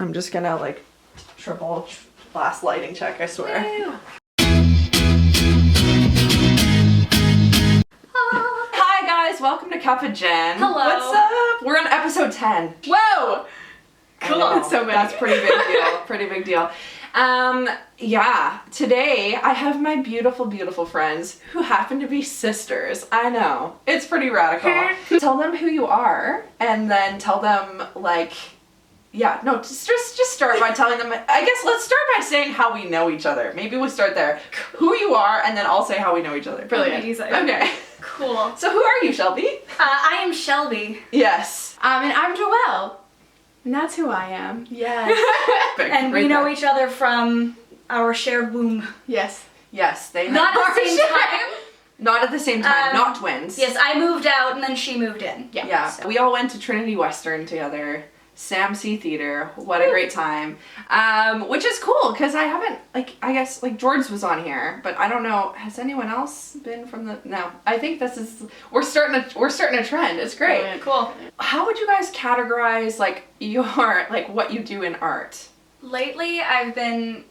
I'm just gonna like triple last lighting check, I swear. Woo. Hi guys, welcome to Cup of Jen. Hello. What's up? We're on episode 10. Whoa! Cool. That's so many. That's pretty big deal. Pretty big deal. Yeah, today I have my beautiful, beautiful friends who happen to be sisters. I know. It's pretty radical. Tell them who you are and then tell them like, yeah, no, just start by telling them, I guess let's start by saying how we know each other. Maybe we'll start there. Who you are and then I'll say how we know each other. Brilliant. Okay. Cool. So who are you, Shelby? I am Shelby. Yes. And I'm Joelle. And that's who I am. Yes. And we know each other from our shared womb. Yes. Yes, they Not have- at the same time. Not at the same time, not twins. Yes, I moved out and then she moved in. Yeah. So. We all went to Trinity Western together. Sam C Theater. What a great time. Which is cool because I haven't, like, I guess, like, George was on here, but I don't know, has anyone else been from the, no. I think this is, we're starting a trend. It's great. Brilliant. Cool. How would you guys categorize, like, your, like, what you do in art? Lately, I've been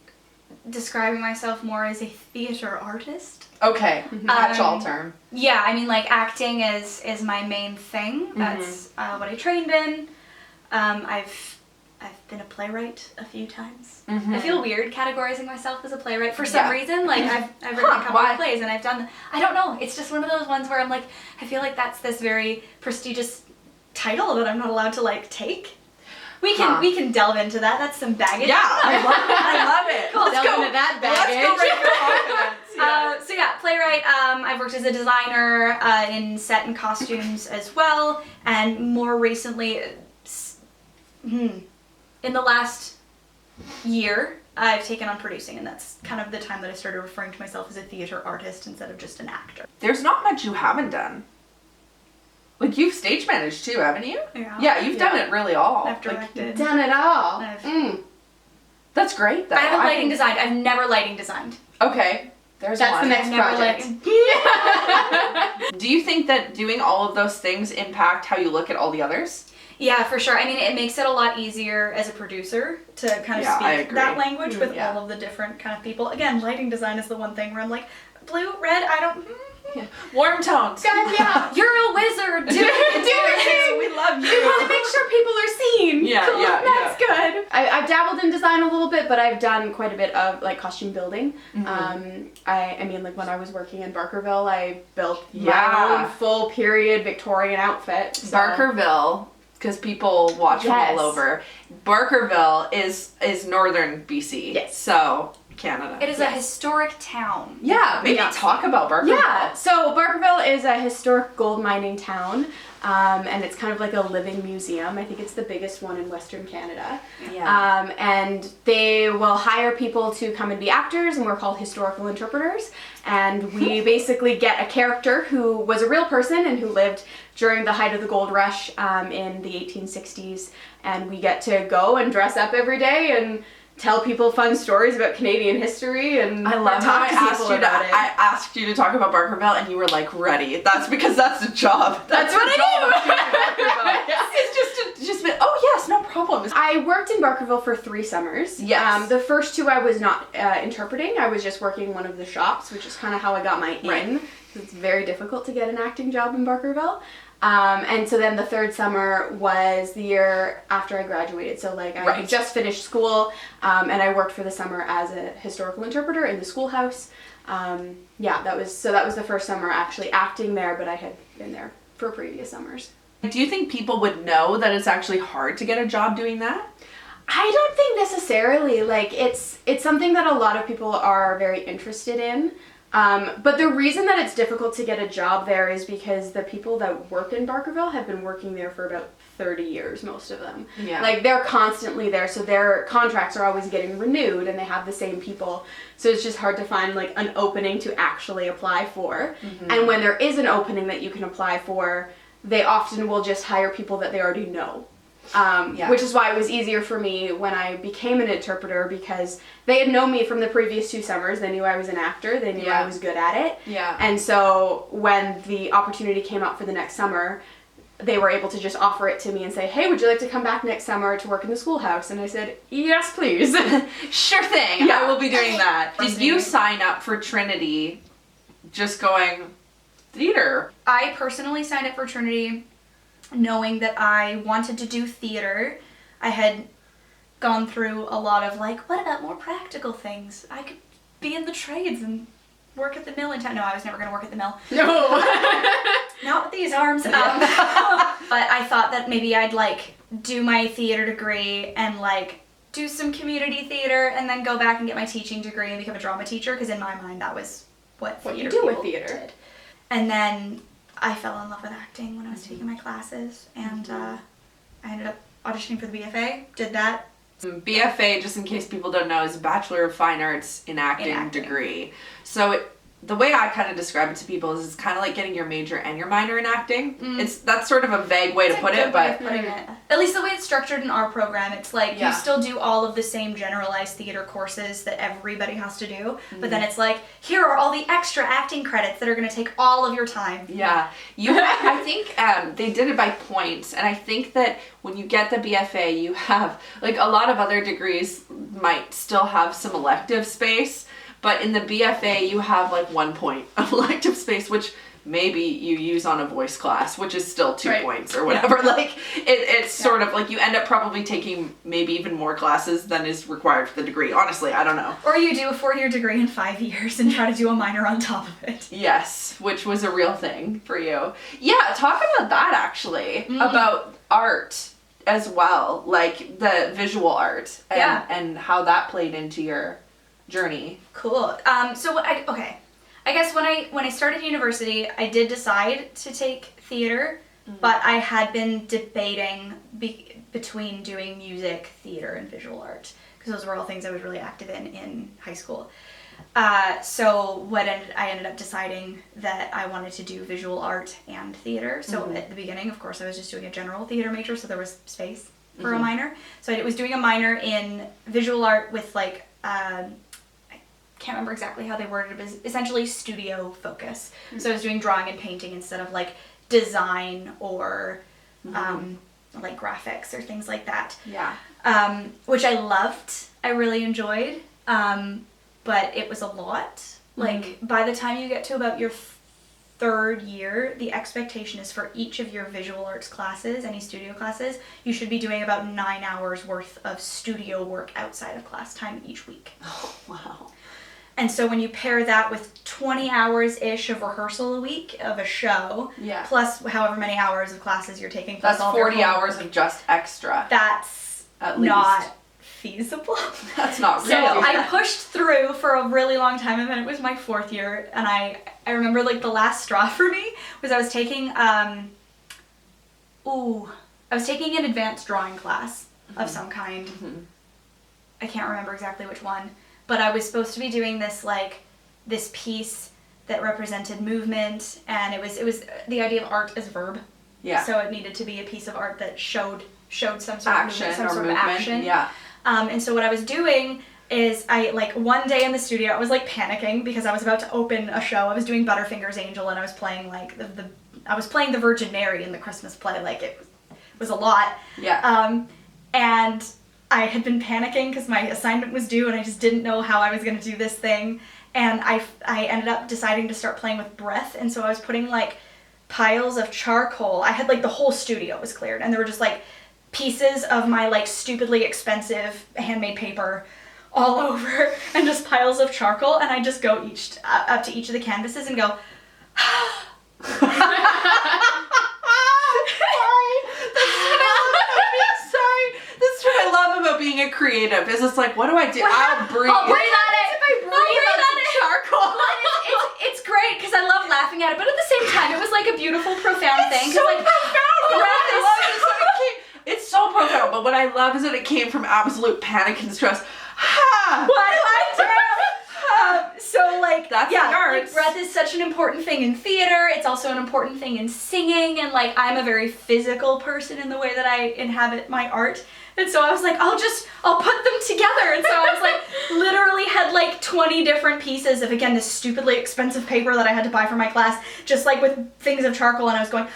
describing myself more as a theater artist. Okay, catch-all term. Yeah, I mean, like, acting is my main thing. That's what I trained in. I've been a playwright a few times. I feel weird categorizing myself as a playwright for some reason. Like I've written a couple of plays and I've done. I don't know. It's just one of those ones where I'm like, I feel like that's this very prestigious title that I'm not allowed to like take. We can delve into that. That's some baggage. Yeah, I love it. Cool. Let's Delve go into that Let's baggage. go right for confidence. Yeah. So yeah, playwright. I've worked as a designer in set and costumes as well, and more recently. In the last year, I've taken on producing, and that's kind of the time that I started referring to myself as a theater artist instead of just an actor. There's not much you haven't done. Like, you've stage managed too, haven't you? Yeah. Yeah, you've done it really all. I've Like, directed. Done it all. that's great though. I haven't lighting think- designed. I've never lighting designed. Okay. There's That's one. the next Never project. lighting. Do you think that doing all of those things impact how you look at all the others? Yeah, for sure. I mean, it makes it a lot easier as a producer to kind of Yeah, I speak agree. that language with Yeah. all of the different kind of people. Again, lighting design is the one thing where I'm like, blue, red, I don't. Warm tones. Guys, yeah. You're a wizard. Do Do your thing. We love you. We want to make sure people are seen. Yeah, Cool. yeah, That's good. I've dabbled in design a little bit, but I've done quite a bit of like costume building. I mean, like when I was working in Barkerville, I built my own full period Victorian outfit. So. Barkerville, because people watch from Yes. all over. Barkerville is northern BC. Yes. So Canada. It is a historic town. Yeah, maybe Yeah. talk about Barkerville. Yeah, so Barkerville is a historic gold mining town, and it's kind of like a living museum. I think it's the biggest one in Western Canada. Yeah. And they will hire people to come and be actors, and we're called historical interpreters. And we basically get a character who was a real person and who lived during the height of the gold rush in the 1860s, and we get to go and dress up every day and tell people fun stories about Canadian history, and I love how talk to people about it. I asked you to talk about Barkerville and you were like ready. That's because that's the job. That's the what I job do. of doing Barkerville. It's just been, oh yes, no problem. I worked in Barkerville for 3 summers. Yes. The first 2 I was not interpreting. I was just working one of the shops, which is kind of how I got my in. It's very difficult to get an acting job in Barkerville. And so then the 3rd summer was the year after I graduated. So like I had just finished school, and I worked for the summer as a historical interpreter in the schoolhouse. Yeah, that was the first summer actually acting there, but I had been there for previous summers. Do you think people would know that it's actually hard to get a job doing that? I don't think necessarily. Like it's something that a lot of people are very interested in. But the reason that it's difficult to get a job there is because the people that work in Barkerville have been working there for about 30 years, most of them. Yeah. Like they're constantly there, so their contracts are always getting renewed and they have the same people. So it's just hard to find like an opening to actually apply for. And when there is an opening that you can apply for, they often will just hire people that they already know. Which is why it was easier for me when I became an interpreter, because they had known me from the previous 2 summers. They knew I was an actor. They knew I was good at it. Yeah. And so when the opportunity came up for the next summer, they were able to just offer it to me and say, hey, would you like to come back next summer to work in the schoolhouse? And I said, yes, please. Sure thing. Yeah. I will be doing that. Did Amazing. you sign up for Trinity just going theater? I personally signed up for Trinity knowing that I wanted to do theater. I had gone through a lot of like, what about more practical things? I could be in the trades and work at the mill in town. No, I was never going to work at the mill. No. Not with these arms. But I thought that maybe I'd like do my theater degree and like do some community theater and then go back and get my teaching degree and become a drama teacher, because in my mind that was what you theater do with people theater. did. And then I fell in love with acting when I was taking my classes, and I ended up auditioning for the BFA, did that. BFA, just in case people don't know, is a Bachelor of Fine Arts in Acting, degree. So the way I kind of describe it to people is it's kind of like getting your major and your minor in acting. That's sort of a vague way to put it, but at least the way it's structured in our program, it's like Yeah. you still do all of the same generalized theater courses that everybody has to do, but then it's like, here are all the extra acting credits that are going to take all of your time. yeah, I think they did it by points, and I think that when you get the BFA, you have, like, a lot of other degrees might still have some elective space, but in the BFA you have like 1 point of elective space, which maybe you use on a voice class, which is still 2 Right. points or whatever. Like it's sort of like you end up probably taking maybe even more classes than is required for the degree. Honestly, I don't know. Or you do a 4-year degree in 5 years and try to do a minor on top of it. Yes, which was a real thing for you. Yeah, talk about that actually, about art as well, like the visual art and how that played into your journey. Cool. So I guess when I started university, I did decide to take theater, but I had been debating between doing music, theater, and visual art, because those were all things I was really active in high school. So I ended up deciding that I wanted to do visual art and theater. So at the beginning, of course, I was just doing a general theater major, so there was space for a minor. So I was doing a minor in visual art with like can't remember exactly how they worded it, but it's essentially studio focus. So I was doing drawing and painting instead of like design or like graphics or things like that. Yeah. Which I loved. I really enjoyed. But it was a lot. Like by the time you get to about your 3rd year, the expectation is for each of your visual arts classes, any studio classes, you should be doing about 9 hours worth of studio work outside of class time each week. Oh, wow. And so when you pair that with 20 hours-ish of rehearsal a week of a show, plus however many hours of classes you're taking, plus That's all 40 their hours of just extra. That's At least. not feasible. That's not So real. I pushed through for a really long time, and then it was my 4th year, and I remember like the last straw for me was I was taking an advanced drawing class of some kind. I can't remember exactly which one. But I was supposed to be doing this piece that represented movement, and it was the idea of art as verb. Yeah. So it needed to be a piece of art that showed some sort of Action movement, some or sort movement. of action. Yeah. And so what I was doing is I like one day in the studio I was like panicking because I was about to open a show. I was doing Butterfingers Angel, and I was playing like I was playing the Virgin Mary in the Christmas play. Like it was a lot. Yeah. And I had been panicking because my assignment was due and I just didn't know how I was going to do this thing. And I ended up deciding to start playing with breath. And so I was putting like piles of charcoal. I had like the whole studio was cleared, and there were just like pieces of my like stupidly expensive handmade paper all over and just piles of charcoal. And I just go up to each of the canvases and go, being a creative is it's like, what do I do? I'll breathe. I'll breathe on it. If I breathe on it. Charcoal. It's great because I love laughing at it, but at the same time, it was like a beautiful, profound thing. So like, profound. It's so profound. But what I love is that it came from absolute panic and stress. What do I do? So like, that's the arts. like breath is such an important thing in theater. It's also an important thing in singing, and like I'm a very physical person in the way that I inhabit my art. And so I was like, I'll put them together. And so I was like, literally had like 20 different pieces of, again, this stupidly expensive paper that I had to buy for my class, just like with things of charcoal, and I was going,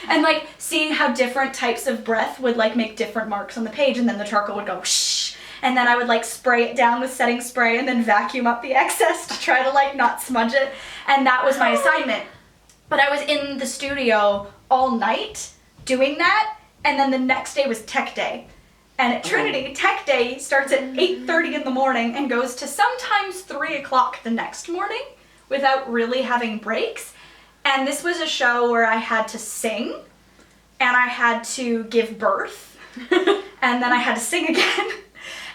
and like seeing how different types of breath would like make different marks on the page, and then the charcoal would go shh, and then I would like spray it down with setting spray and then vacuum up the excess to try to like not smudge it, and that was my assignment. But I was in the studio all night doing that, and then the next day was tech day. And at Trinity, tech day starts at 8:30 in the morning and goes to sometimes 3 o'clock the next morning without really having breaks. And this was a show where I had to sing, and I had to give birth, and then I had to sing again.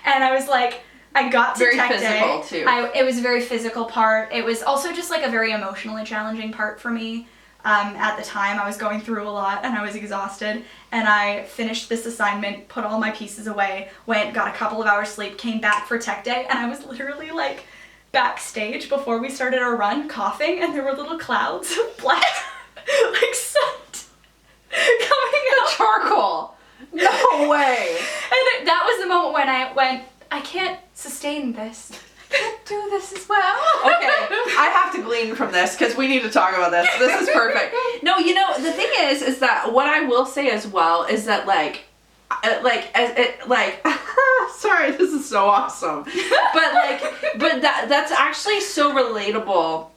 And I was like, I got to very tech physical day. too. It was a very physical part. It was also just like a very emotionally challenging part for me. At the time, I was going through a lot and I was exhausted, and I finished this assignment, put all my pieces away, went, got a couple of hours sleep, came back for tech day, and I was literally like backstage before we started our run coughing, and there were little clouds of black like soot coming out. Charcoal. No way. And that was the moment when I went, I can't sustain this. I can't do this as well. Okay, I have to glean from this because we need to talk about this. This is perfect. No, you know, the thing is that what I will say as well is that sorry, this is so awesome. But that's actually so relatable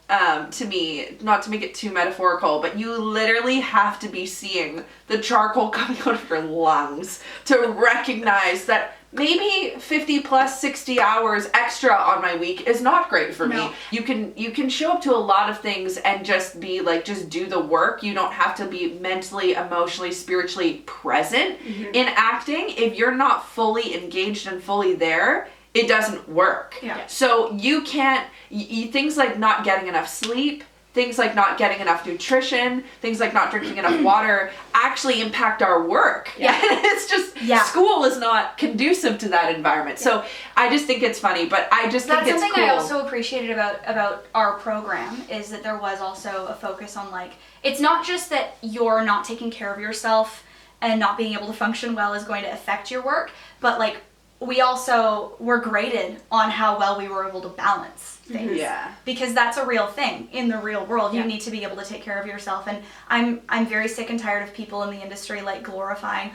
to me, not to make it too metaphorical, but you literally have to be seeing the charcoal coming out of your lungs to recognize that maybe 50 plus 60 hours extra on my week is not great for me. You can show up to a lot of things and just be like, just do the work. You don't have to be mentally, emotionally, spiritually present in acting. If you're not fully engaged and fully there, it doesn't work. Yeah. So you can't, things like not getting enough sleep, things like not getting enough nutrition, things like not drinking enough water actually impact our work. Yeah. It's just, school is not conducive to that environment. Yeah. So I just think it's funny, but I just think it's cool. That's something I also appreciated about our program, is that there was also a focus on like, it's not just that you're not taking care of yourself and not being able to function well is going to affect your work, but like, we also were graded on how well we were able to balance things. Yeah. Because that's a real thing in the real world. You need to be able to take care of yourself. And I'm very sick and tired of people in the industry like glorifying,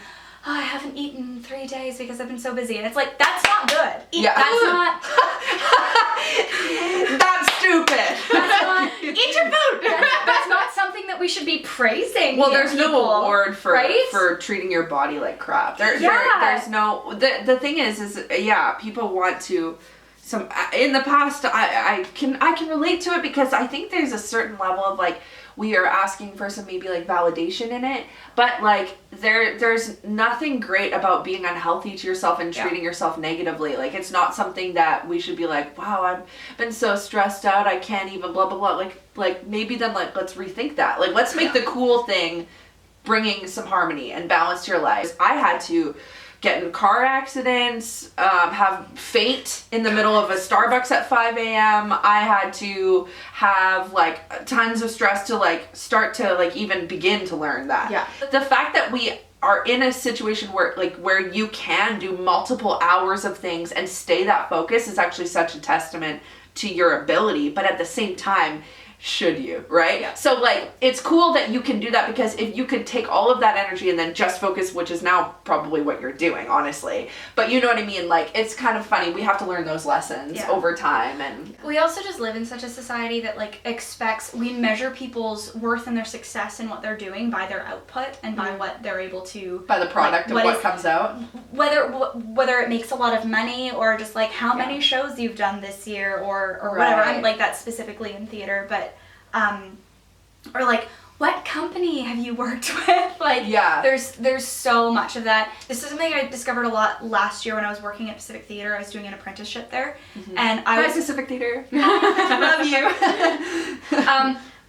oh, I haven't eaten 3 days because I've been so busy. And it's like, that's not good. That's not... That's stupid. That's not... Eat your food! That's not something that we should be praising. Well, there's people, no award for right? for treating your body like crap. There's no... The thing is people want to... in the past, I can relate to it because I think there's a certain level of like, we are asking for some maybe like validation in it, but like there's nothing great about being unhealthy to yourself and treating yourself negatively. Like, it's not something that we should be like, wow, I've been so stressed out, I can't even blah blah blah. Like maybe then like let's rethink that. Like, let's make the cool thing bringing some harmony and balance to your life. I had to get in car accidents, have faint in the middle of a Starbucks at 5 a.m. I had to have like tons of stress to like start to like even begin to learn that. Yeah. The fact that we are in a situation where you can do multiple hours of things and stay that focus is actually such a testament to your ability, but at the same time, should you, right? Yeah. So like, it's cool that you can do that, because if you could take all of that energy and then just focus, which is now probably what you're doing, honestly. But you know what I mean? Like, it's kind of funny. We have to learn those lessons over time. And we also just live in such a society that like we measure people's worth and their success and what they're doing by their output and by what they're able to, by the product of what comes out. Whether it makes a lot of money or just like how many shows you've done this year or whatever. I'm like that specifically in theater, but or like, what company have you worked with? Like, there's so much of that. This is something I discovered a lot last year when I was working at Pacific Theater. I was doing an apprenticeship there, and I was Pacific Theater. Love you.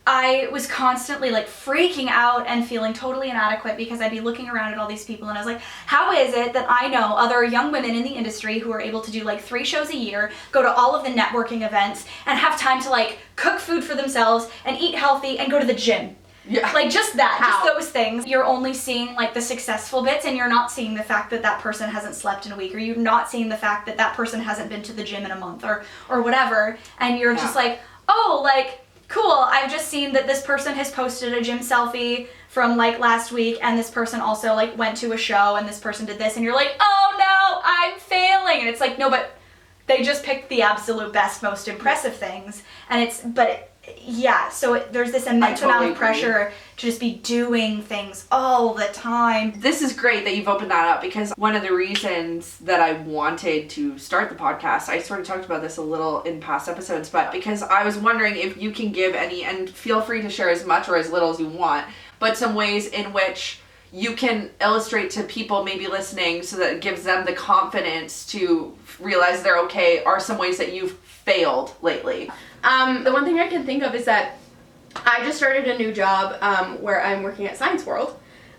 I was constantly like freaking out and feeling totally inadequate because I'd be looking around at all these people and I was like, how is it that I know other young women in the industry who are able to do like 3 shows a year, go to all of the networking events, and have time to like cook food for themselves and eat healthy and go to the gym? Yeah. Like just that, How? just those things. You're only seeing like the successful bits, and you're not seeing the fact that that person hasn't slept in a week, or you're not seeing the fact that that person hasn't been to the gym in a month, or whatever. And you're just like, oh, like, cool, I've just seen that this person has posted a gym selfie from like last week, and this person also like went to a show, and this person did this, and you're like, oh no, I'm failing. And it's like, no, but they just picked the absolute best, most impressive things. And so there's this immense amount of pressure to just be doing things all the time. This is great that you've opened that up, because one of the reasons that I wanted to start the podcast, I sort of talked about this a little in past episodes, but because I was wondering if you can give any, and feel free to share as much or as little as you want, but some ways in which you can illustrate to people maybe listening so that it gives them the confidence to realize they're okay, are some ways that you've failed lately. The one thing I can think of is that I just started a new job where I'm working at Science World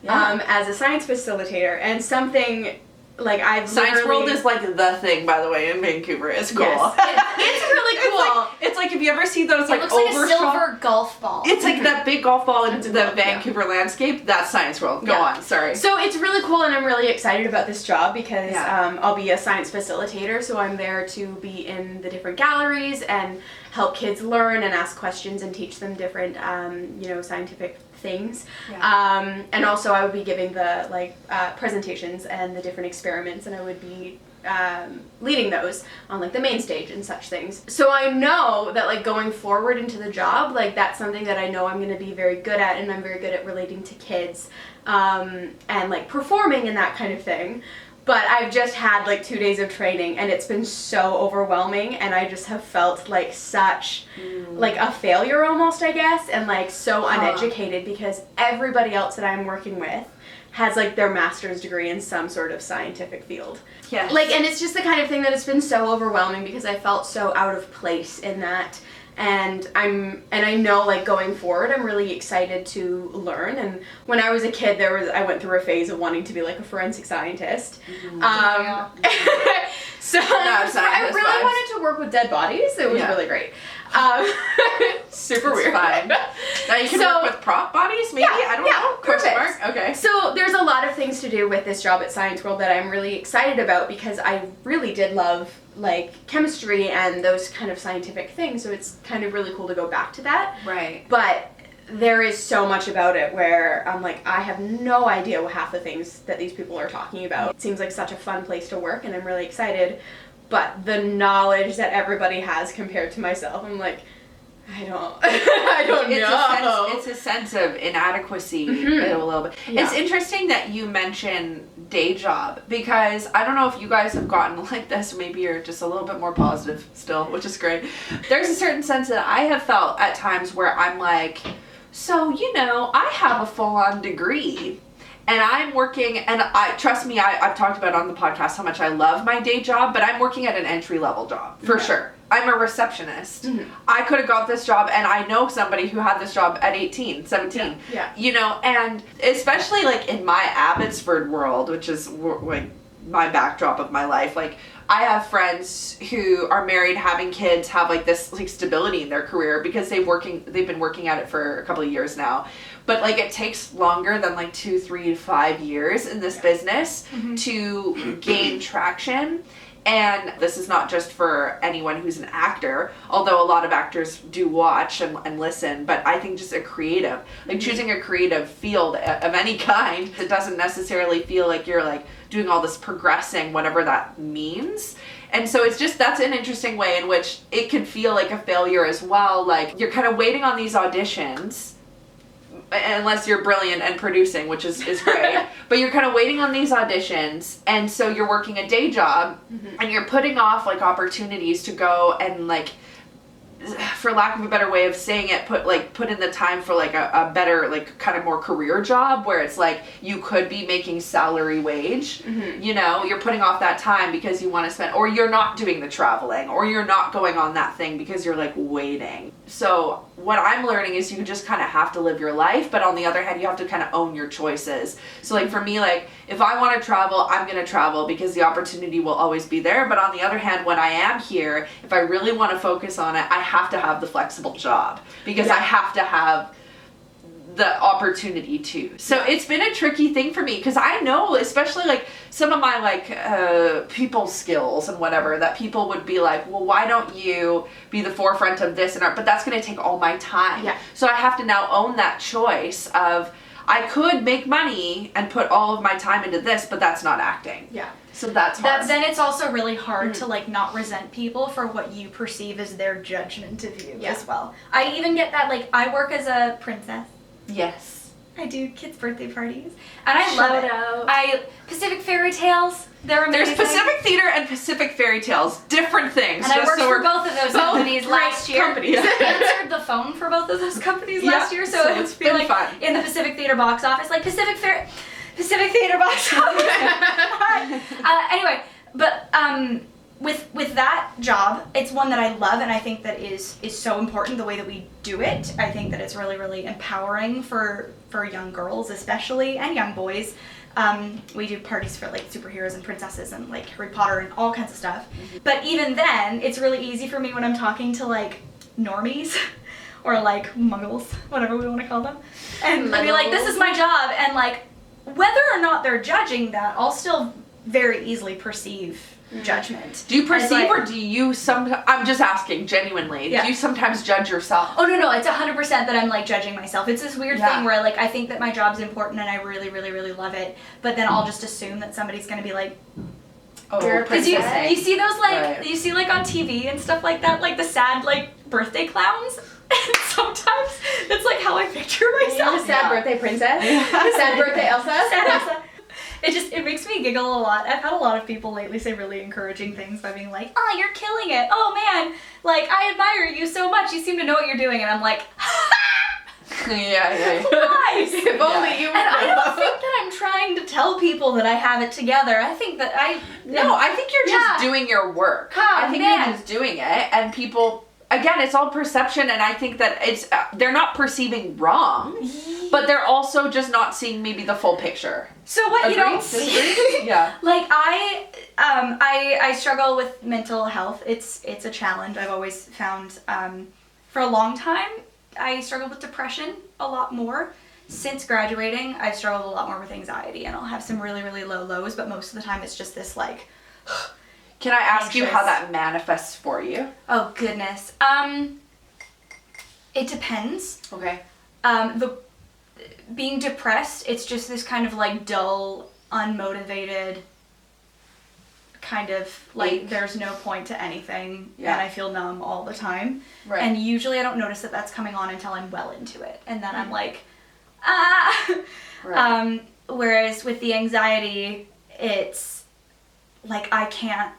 as a science facilitator, and something like Science World is like the thing, by the way, in Vancouver. It's cool. Yes, it's really cool. It's like if you ever see those It like looks like a overshot- silver golf ball. It's like that big golf ball into the golf, Vancouver landscape. That's Science World. Go on. Sorry. So it's really cool, and I'm really excited about this job because I'll be a science facilitator. So I'm there to be in the different galleries and help kids learn and ask questions and teach them different, scientific things. And also I would be giving the presentations and the different experiments, and I would be leading those on like the main stage and such things. So I know that like going forward into the job, like that's something that I know I'm going to be very good at, and I'm very good at relating to kids and like performing and that kind of thing. But I've just had like 2 days of training, and it's been so overwhelming, and I just have felt like such like a failure almost, I guess, and like so uneducated, because everybody else that I'm working with has like their master's degree in some sort of scientific field. Yes. Like, and it's just the kind of thing that it's been so overwhelming because I felt so out of place in that. And I know like going forward, I'm really excited to learn. And when I was a kid, I went through a phase of wanting to be like a forensic scientist. So I really wanted to work with dead bodies. It was really great. Super weird. Fine. Now you can work with prop bodies, maybe? I don't know. Question mark? Okay. So there's a lot of things to do with this job at Science World that I'm really excited about, because I really did love like chemistry and those kind of scientific things. So it's kind of really cool to go back to that. Right. But there is so much about it where I'm like, I have no idea what half the things that these people are talking about. It seems like such a fun place to work, and I'm really excited. But the knowledge that everybody has compared to myself, I'm like, I don't know. It's a sense of inadequacy a little bit. Yeah. It's interesting that you mention day job, because I don't know if you guys have gotten like this, maybe you're just a little bit more positive still, which is great. There's a certain sense that I have felt at times where I'm like, so, I have a full-on degree, and I'm working, and trust me, I've talked about on the podcast how much I love my day job, but I'm working at an entry-level job, for sure. I'm a receptionist. I could have got this job, and I know somebody who had this job at 18, 17. Yeah. And especially like in my Abbotsford world, which is like my backdrop of my life, like I have friends who are married, having kids, have like this like stability in their career because they've been working at it for a couple of years now. But like it takes longer than like 2, 3, 5 years in this business to gain traction. And this is not just for anyone who's an actor, although a lot of actors do watch and listen, but I think just a creative, like choosing a creative field of any kind, it doesn't necessarily feel like you're like doing all this progressing, whatever that means. And so it's just, that's an interesting way in which it can feel like a failure as well. Like you're kind of waiting on these auditions, unless you're brilliant and producing, which is great, but you're kind of waiting on these auditions, and so you're working a day job, and you're putting off like opportunities to go and like, for lack of a better way of saying it, put in the time for like a better, like kind of more career job where it's like you could be making salary wage, you're putting off that time because you want to spend, or you're not doing the traveling, or you're not going on that thing because you're like waiting. So what I'm learning is you just kind of have to live your life, but on the other hand, you have to kind of own your choices. So like for me, like if I want to travel, I'm going to travel because the opportunity will always be there. But on the other hand, when I am here, if I really want to focus on it, I have to have the flexible job because I have to have the opportunity to. So it's been a tricky thing for me because I know, especially like some of my like people skills and whatever, that people would be like, well, why don't you be the forefront of this and art? But that's going to take all my time. Yeah. So I have to now own that choice of, I could make money and put all of my time into this, but that's not acting. Yeah. So that's hard. Then it's also really hard to like not resent people for what you perceive as their judgment of you as well. I even get that, like, I work as a princess. Yes. I do kids' birthday parties, and I love it. Out. Pacific Fairy Tales, they're amazing. There's Pacific Theater and Pacific Fairy Tales, different things. And I worked for both of those companies last year. companies. I answered the phone for both of those companies last year, so it's been been fun. in the Pacific Theater box office, like Pacific Theater box office. Anyway, but with that job, it's one that I love, and I think that is so important the way that we do it. I think that it's really, really empowering for young girls especially, and young boys. We do parties for like superheroes and princesses and like Harry Potter and all kinds of stuff. But even then, it's really easy for me when I'm talking to like normies or like muggles, whatever we want to call them. And I'd be like, this is my job, and like whether or not they're judging that, I'll still very easily perceive judgment. Do you perceive or do you sometimes, I'm just asking genuinely, do you sometimes judge yourself? Oh, no, it's 100% that I'm like judging myself. It's this weird thing where like I think that my job's important and I really, really, really love it, but then I'll just assume that somebody's gonna be like, You're a because you princess. see those like, you see like on TV and stuff like that, like the sad like birthday clowns, and sometimes it's like how I picture myself. You're a sad birthday princess? Sad birthday Elsa? Sad Elsa. It makes me giggle a lot. I've had a lot of people lately say really encouraging things by being like, oh, you're killing it. Oh, man. Like, I admire you so much. You seem to know what you're doing. And I'm like, Yeah. why? If only you would And I know. don't think that I'm trying to tell people that I have it together. I think that No, I think you're just doing your work. I think you're just doing it, and people, again, it's all perception, and I think that it's they're not perceiving wrong, but they're also just not seeing maybe the full picture. So what you don't Disagree? see, Yeah. like I struggle with mental health. It's a challenge. I've always found for a long time I struggled with depression a lot more. Since graduating, I've struggled a lot more with anxiety, and I'll have some really, really low lows, but most of the time it's just this like. Can I ask you how Anxious. that manifests for you? Oh goodness. It depends. Okay. Being depressed, it's just this kind of like dull, unmotivated kind of like there's no point to anything, and I feel numb all the time. Right. And usually I don't notice that that's coming on until I'm well into it, and then I'm like, ah. Right. Whereas with the anxiety, it's like I can't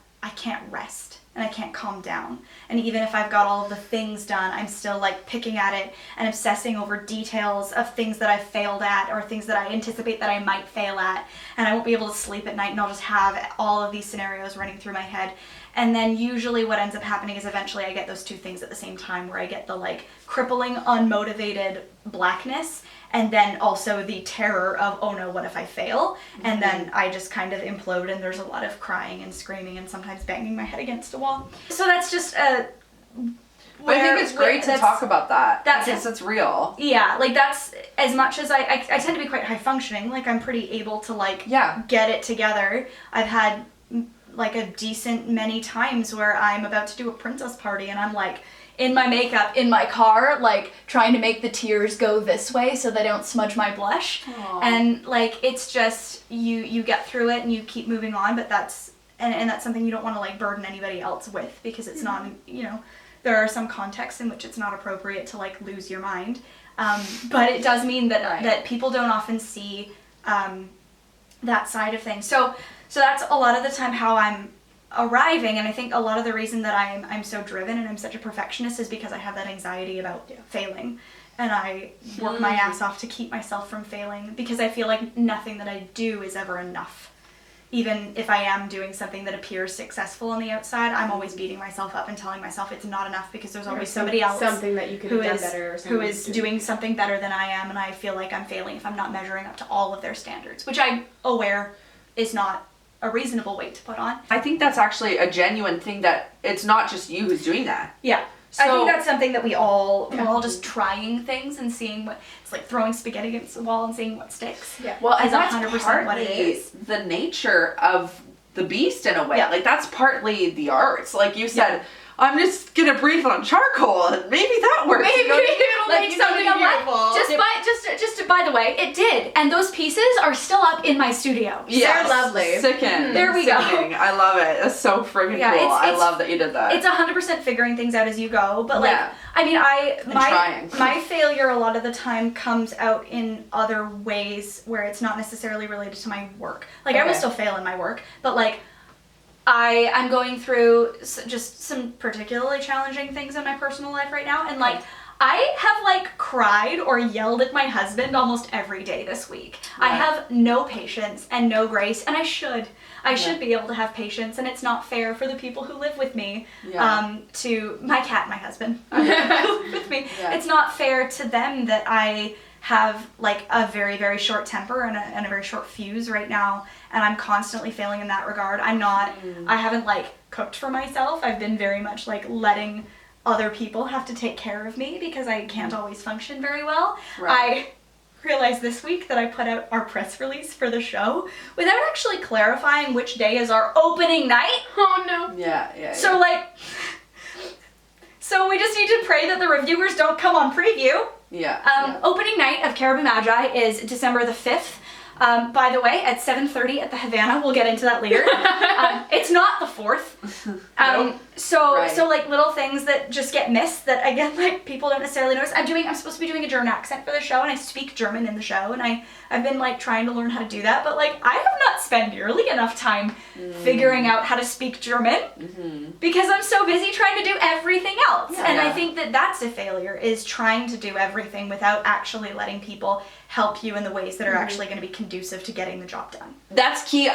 rest and I can't calm down. And even if I've got all of the things done, I'm still like picking at it and obsessing over details of things that I've failed at or things that I anticipate that I might fail at. And I won't be able to sleep at night, and I'll just have all of these scenarios running through my head. And then usually what ends up happening is eventually I get those two things at the same time, where I get the like crippling, unmotivated blackness, and then also the terror of, oh no, what if I fail? And then I just kind of implode, and there's a lot of crying and screaming and sometimes banging my head against a wall. So that's just I think it's great to talk about that. Because it's real. Yeah, like that's, as much as I tend to be quite high functioning, like I'm pretty able to like get it together. I've had like a decent many times where I'm about to do a princess party and I'm like in my makeup in my car, like trying to make the tears go this way so they don't smudge my blush. Aww. And like it's just you get through it and you keep moving on, but that's and that's something you don't want to like burden anybody else with, because it's not, you know, there are some contexts in which it's not appropriate to like lose your mind, but it does mean that that people don't often see that side of things. So that's a lot of the time how I'm arriving, and I think a lot of the reason that I'm so driven and I'm such a perfectionist is because I have that anxiety about failing, and I work my ass off to keep myself from failing, because I feel like nothing that I do is ever enough. Even if I am doing something that appears successful on the outside, I'm always beating myself up and telling myself it's not enough, because there's always somebody else something that you could have done better, or who is doing something better than I am, and I feel like I'm failing if I'm not measuring up to all of their standards, which I'm aware is not a reasonable weight to put on. I think that's actually a genuine thing, that it's not just you who's doing that. Yeah. I think that's something that we're all just trying things and seeing what, it's like throwing spaghetti against the wall and seeing what sticks. Yeah. Well, and that's 100% what it is. the nature of the beast in a way. Like that's partly the arts. Like you said, I'm just gonna breathe on charcoal and maybe that works. Maybe it'll make something beautiful. Just by the way, it did. And those pieces are still up in my studio. Yes. They're lovely. Sickened. There we go. I love it. That's so friggin' cool. I love that you did that. It's 100% figuring things out as you go. But like, I mean, my failure a lot of the time comes out in other ways where it's not necessarily related to my work. Like I will still fail in my work, but like, I'm going through just some particularly challenging things in my personal life right now, and like I have like cried or yelled at my husband almost every day this week. I have no patience and no grace, and I should be able to have patience, and it's not fair for the people who live with me, to my cat, my husband, who live with me. It's not fair to them that I have like a very, very short temper and a very short fuse right now, and I'm constantly failing in that regard. I haven't like cooked for myself. I've been very much like letting other people have to take care of me because I can't always function very well. I realized this week that I put out our press release for the show without actually clarifying which day is our opening night. Oh no. So like, so we just need to pray that the reviewers don't come on preview. Opening night of Caribou Magi is December the 5th. By the way, at 7:30 at the Havana, we'll get into that later. It's not the 4th. So like little things that just get missed that again, like people don't necessarily notice. I'm supposed to be doing a German accent for the show, and I speak German in the show, and I've been like trying to learn how to do that, but like I have not spent nearly enough time figuring out how to speak German because I'm so busy trying to do everything else. I think that that's a failure, is trying to do everything without actually letting people help you in the ways that are actually going to be conducive to getting the job done. That's key.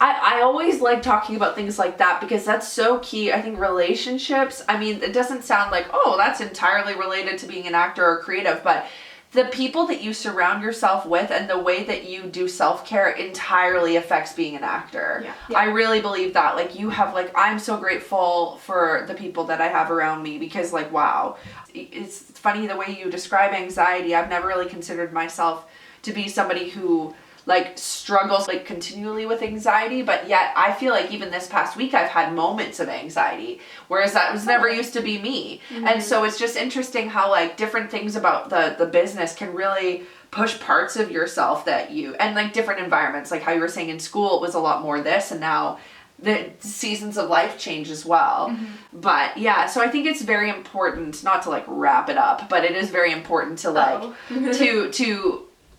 I always like talking about things like that because that's so key. I think relationships, I mean, it doesn't sound like, oh, that's entirely related to being an actor or creative, but the people that you surround yourself with and the way that you do self-care entirely affects being an actor. I really believe that. Like you have like, I'm so grateful for the people that I have around me because like, wow, it's funny the way you describe anxiety. I've never really considered myself to be somebody who like struggles like continually with anxiety, but yet I feel like even this past week I've had moments of anxiety, whereas that was never used to be me. And so it's just interesting how like different things about the business can really push parts of yourself that you, and like different environments, like how you were saying in school it was a lot more this, and now the seasons of life change as well. But yeah, so I think it's very important, not to like wrap it up, but it is very important to like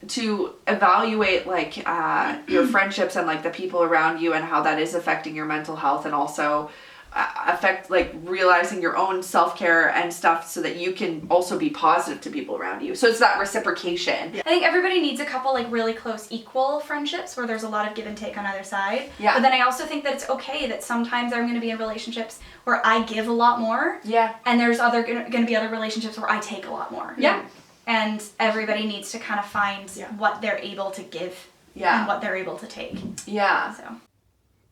to evaluate like your friendships and like the people around you and how that is affecting your mental health, and also affect like realizing your own self-care and stuff so that you can also be positive to people around you. So it's that reciprocation. I think everybody needs a couple like really close equal friendships where there's a lot of give and take on either side. But then I also think that it's okay that sometimes I'm going to be in relationships where I give a lot more. And there's going to be other relationships where I take a lot more. And everybody needs to kind of find what they're able to give and what they're able to take. So.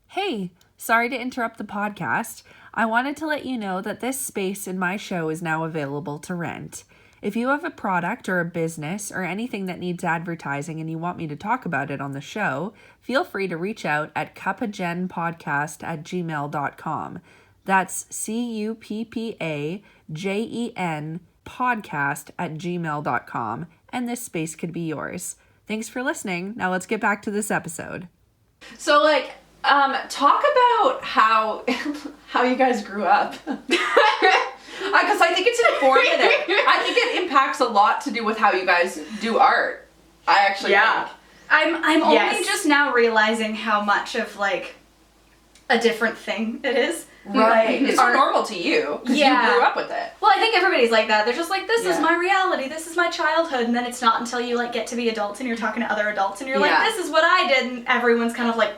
Hey, sorry to interrupt the podcast. I wanted to let you know that this space in my show is now available to rent. If you have a product or a business or anything that needs advertising and you want me to talk about it on the show, feel free to reach out at cuppagenpodcast@gmail.com. That's CUPPAGEN podcast@gmail.com, and this space could be yours. Thanks for listening. Now let's get back to this episode. So like talk about how you guys grew up. Because I think it's informative. I think it impacts a lot to do with how you guys do art. I actually think. I'm only just now realizing how much of like a different thing it is. Right. It's so normal to you because you grew up with it. Well, I think everybody's like that. They're just like, this is my reality. This is my childhood. And then it's not until you like get to be adults and you're talking to other adults and you're like, this is what I did. And everyone's kind of like,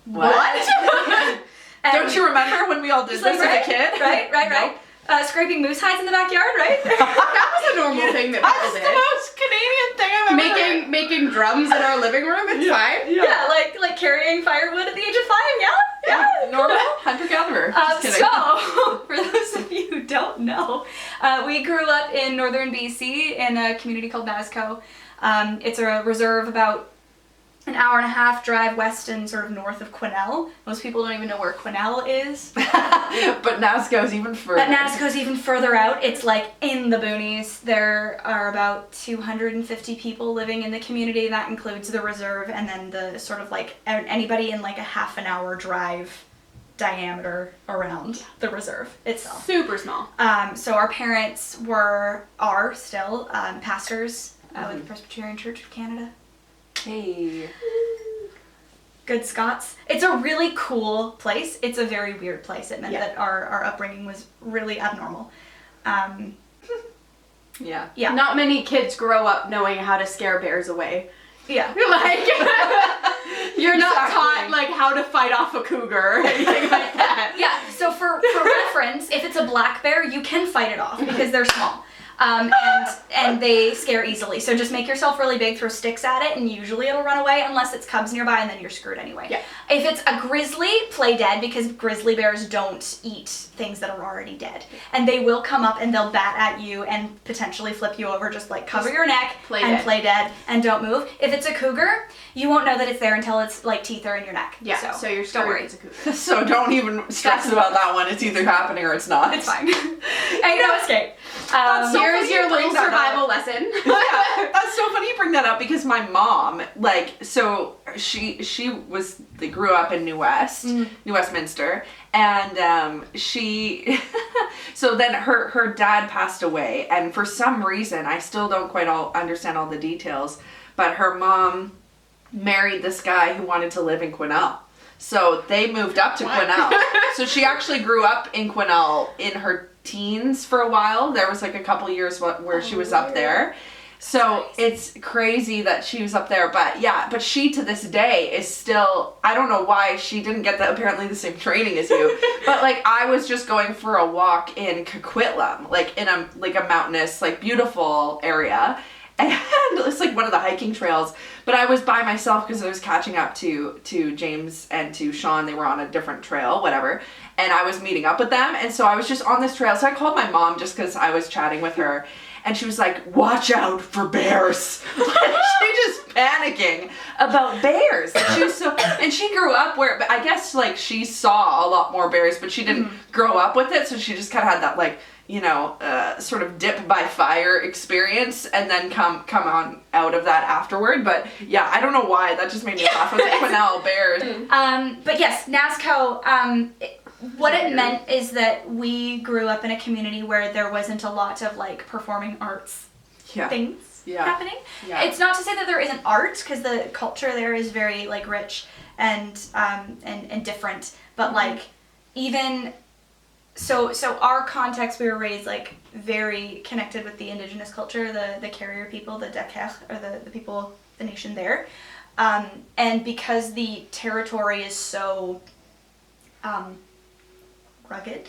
what? Don't you remember when we all did this as a kid? Right. Nope. Scraping moose hides in the backyard, right? That was a normal thing that people did. That's the most Canadian thing I've ever heard. Making drums in our living room, it's fine. Yeah, like carrying firewood at the age of 5, normal hunter-gatherer. So, for those of you who don't no. We grew up in northern BC in a community called Nasco. It's a reserve about an hour and a half drive west and sort of north of Quesnel. Most people don't even know where Quesnel is. But Nasco's even further. But Nasco's even further out. It's like in the boonies. There are about 250 people living in the community. That includes the reserve and then the sort of like anybody in like a half an hour drive diameter around the reserve itself. Super small. So our parents are still pastors with the Presbyterian Church of Canada. Hey. Good Scots. It's a really cool place. It's a very weird place. It meant that our upbringing was really abnormal. Yeah. Yeah. Not many kids grow up knowing how to scare bears away. Yeah. Like, you're not Exactly. taught, like, how to fight off a cougar or anything like that. Yeah, so for reference, if it's a black bear, you can fight it off because they're small. And they scare easily. So just make yourself really big, throw sticks at it, and usually it'll run away unless it's cubs nearby, and then you're screwed anyway. Yeah. If it's a grizzly, play dead, because grizzly bears don't eat things that are already dead. And they will come up and they'll bat at you and potentially flip you over, just like cover your neck play and dead. play dead and don't move. If it's a cougar, you won't know that it's there until its like teeth are in your neck. Yeah, so you're don't screwed. worry. It's a cougar. So don't even stress about that one. It's either happening or it's not. It's fine. Ain't no escape. That's so Here's funny your you bring little that survival up. lesson. Yeah, that's so funny you bring that up because my mom, like, so she grew up in New Westminster, and she, so then her dad passed away, and for some reason, I still don't quite understand all the details, but her mom married this guy who wanted to live in Quesnel. So they moved up to Quesnel. So she actually grew up in Quesnel in her teens for a while. There was like a couple years where she was up there. So it's crazy that she was up there. But yeah, but she to this day is still, I don't know why she didn't get apparently the same training as you. But like I was just going for a walk in Coquitlam, like in a mountainous, like beautiful area. And it's like one of the hiking trails, but I was by myself because I was catching up to James and to Sean. They were on a different trail, whatever, and I was meeting up with them, and so I was just on this trail. So I called my mom just because I was chatting with her, and she was like, "Watch out for bears!" She just panicking about bears. And she grew up where I guess like she saw a lot more bears, but she didn't grow up with it, so she just kind of had that like, you know, sort of dip by fire experience and then come on out of that afterward. But yeah, I don't know why. That just made me laugh. It was like Quesnel bears. But yes, NASCO, what it meant is that we grew up in a community where there wasn't a lot of like performing arts things happening. Yeah. It's not to say that there isn't art, because the culture there is very like rich and different, but like even so our context, we were raised like very connected with the indigenous culture, the carrier people, the Dakar, or the people, the nation there, and because the territory is so rugged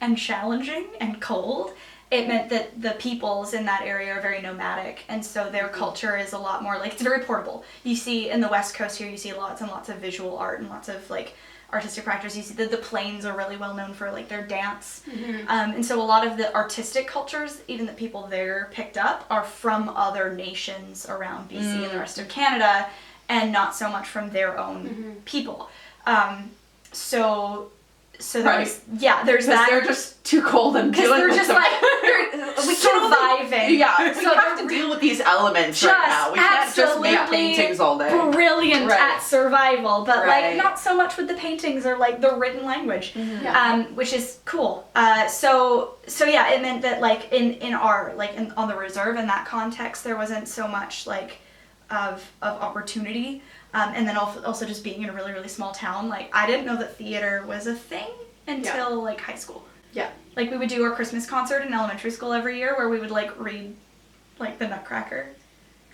and challenging and cold, it meant that the peoples in that area are very nomadic, and so their culture is a lot more like, it's very portable. You see in the West Coast here, you see lots and lots of visual art and lots of like artistic practice. You see that the Plains are really well known for like their dance, and so a lot of the artistic cultures, even the people there picked up, are from other nations around BC and the rest of Canada, and not so much from their own people. So there's there's that. They're just too cold and Because dealing they're with just them. like we surviving. Yeah, So we have they're to deal with these elements right just now. We can't just make absolutely paintings all day. brilliant Right. at survival, but Right. like not so much with the paintings or like the written language, which is cool. So yeah, it meant that like in our on the reserve, in that context, there wasn't so much like of opportunity. And then also just being in a really, really small town, like I didn't know that theater was a thing until like high school. Yeah. Like we would do our Christmas concert in elementary school every year where we would like read like the Nutcracker.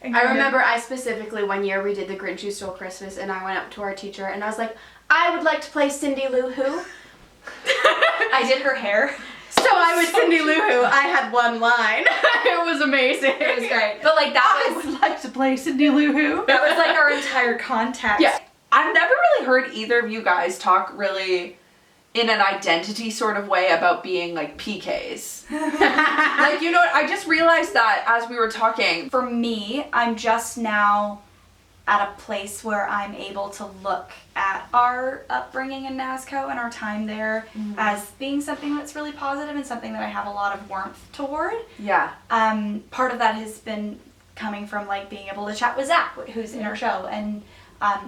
And I remember I specifically one year we did The Grinch Who Stole Christmas, and I went up to our teacher and I was like, I would like to play Cindy Lou Who. I did her hair. So I was Cindy Lou Who. I had one line. It was amazing. It was great. But like I would like to play Cindy Lou Who. that was like our entire context. Yeah. I've never really heard either of you guys talk really in an identity sort of way about being like PKs. Like, you know, I just realized that as we were talking. For me, I'm just now at a place where I'm able to look at our upbringing in NASCO and our time there as being something that's really positive and something that I have a lot of warmth toward. Yeah. Part of that has been coming from like being able to chat with Zach, who's in our show, and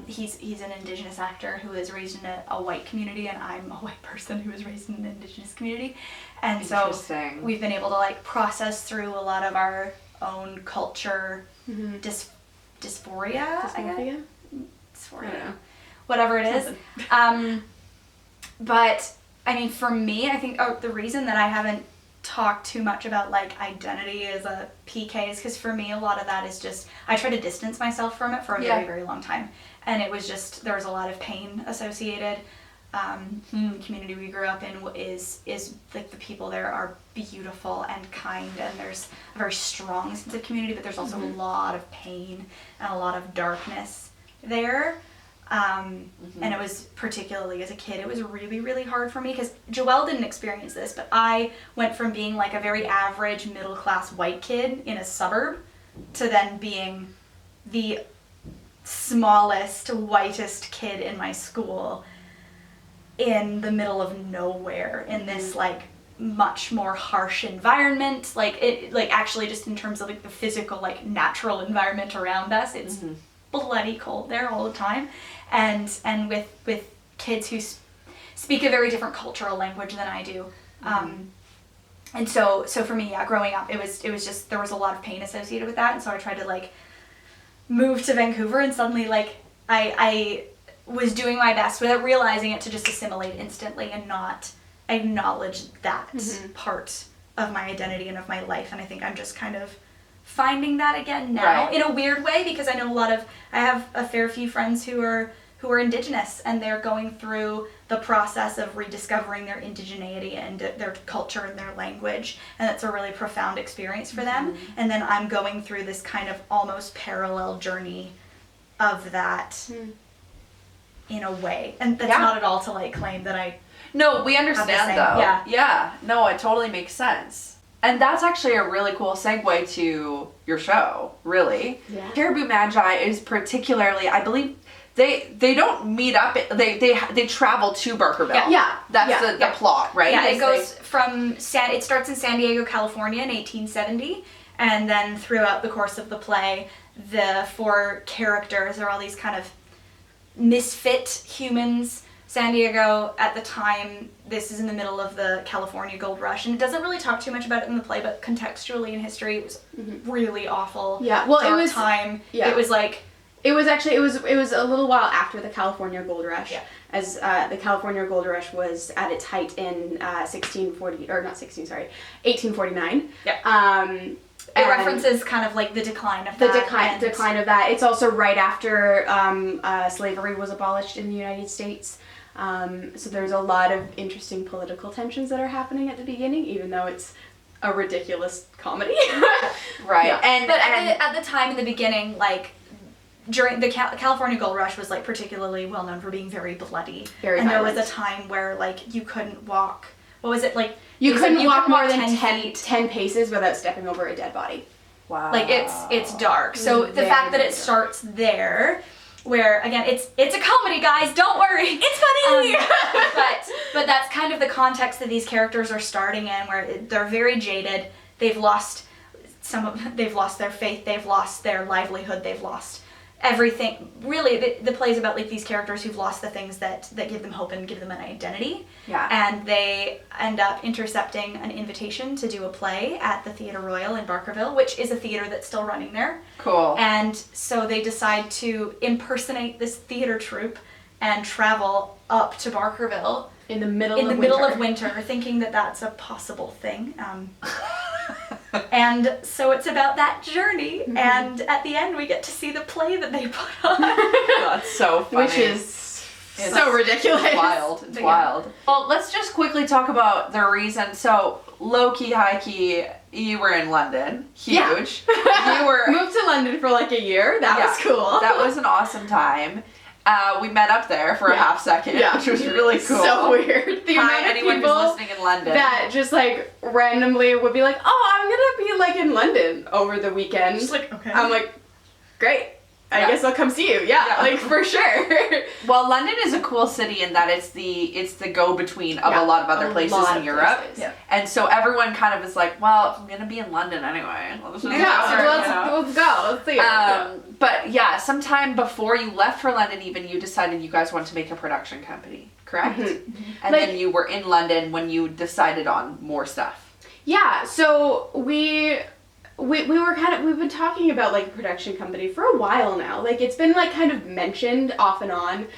he's an Indigenous actor who is raised in a white community, and I'm a white person who is raised in an Indigenous community, and so we've been able to like process through a lot of our own culture dysphoria, whatever it is. But I mean, for me, I think the reason that I haven't talked too much about like identity as a PK is because for me a lot of that is just I try to distance myself from it for a very, very long time, and it was just there was a lot of pain associated. The community we grew up in is like the people there are beautiful and kind, and there's a very strong sense of community, but there's also a lot of pain and a lot of darkness there. And it was particularly as a kid, it was really, really hard for me because Joelle didn't experience this, but I went from being like a very average middle class white kid in a suburb to then being the smallest, whitest kid in my school in the middle of nowhere in this like much more harsh environment, like it like actually just in terms of like the physical like natural environment around us, it's bloody cold there all the time, and with kids who speak a very different cultural language than I do, and so for me, growing up, it was just there was a lot of pain associated with that, and so I tried to like move to Vancouver, and suddenly like I was doing my best without realizing it to just assimilate instantly and not acknowledge that part of my identity and of my life, and I think I'm just kind of finding that again now in a weird way, because I know I have a fair few friends who are Indigenous, and they're going through the process of rediscovering their indigeneity and their culture and their language, and that's a really profound experience for them, and then I'm going through this kind of almost parallel journey of that in a way, and that's not at all to like claim that I No, we understand though. Yeah. No, it totally makes sense. And that's actually a really cool segue to your show, really. Yeah. Caribou Magi is particularly, I believe, they don't meet up, they travel to Barkerville. Yeah. That's the plot, right? Yeah, it goes from, it starts in San Diego, California in 1870, and then throughout the course of the play, the four characters are all these kind of misfit humans. San Diego, at the time, this is in the middle of the California Gold Rush, and it doesn't really talk too much about it in the play, but contextually in history, it was really awful. Yeah, well, dark it was time. Yeah. It was like it was a little while after the California Gold Rush, as the California Gold Rush was at its height in 1849. Yeah. It references kind of like the decline of that. The decline of that. It's also right after slavery was abolished in the United States. So there's a lot of interesting political tensions that are happening at the beginning, even though it's a ridiculous comedy. Right. Yeah. But at the time in the beginning, like during the California Gold Rush was like particularly well known for being very bloody. Very and violent. there was a time where like you couldn't walk. What was it like? You couldn't walk more than 10 10 paces without stepping over a dead body. Wow. Like it's dark. So the fact that it starts there, where again it's a comedy, guys, don't worry, it's funny. But that's kind of the context that these characters are starting in, where they're very jaded. They've lost their faith, they've lost their livelihood, they've lost everything. Really, the play is about like these characters who've lost the things that give them hope and give them an identity. Yeah. And they end up intercepting an invitation to do a play at the Theatre Royal in Barkerville, which is a theater that's still running there. Cool. And so they decide to impersonate this theater troupe and travel up to Barkerville In the middle of winter, thinking that that's a possible thing. And so it's about that journey, and at the end we get to see the play that they put on. That's so funny. Which is so ridiculous. It's wild. It's wild. Well, let's just quickly talk about the reason. So, low-key, high-key, you were in London. Huge. Yeah. You were moved to London for like a year. That was cool. That was an awesome time. we met up there for a half second, which was really cool. So weird. The amount of anyone people who's listening in London that just like randomly would be like, oh, I'm gonna be like in London over the weekend. Just like, okay. I'm like, great. I guess I'll come see you. Yeah, like for sure. Well, London is a cool city in that it's the go-between of a lot of other places in Europe. Yeah. And so everyone kind of is like, well, I'm going to be in London anyway. Let's Let's go. Let's see it. But yeah, sometime before you left for London even, you decided you guys wanted to make a production company, correct? And then you were in London when you decided on more stuff. Yeah, so we've been talking about like a production company for a while now. Like it's been like kind of mentioned off and on.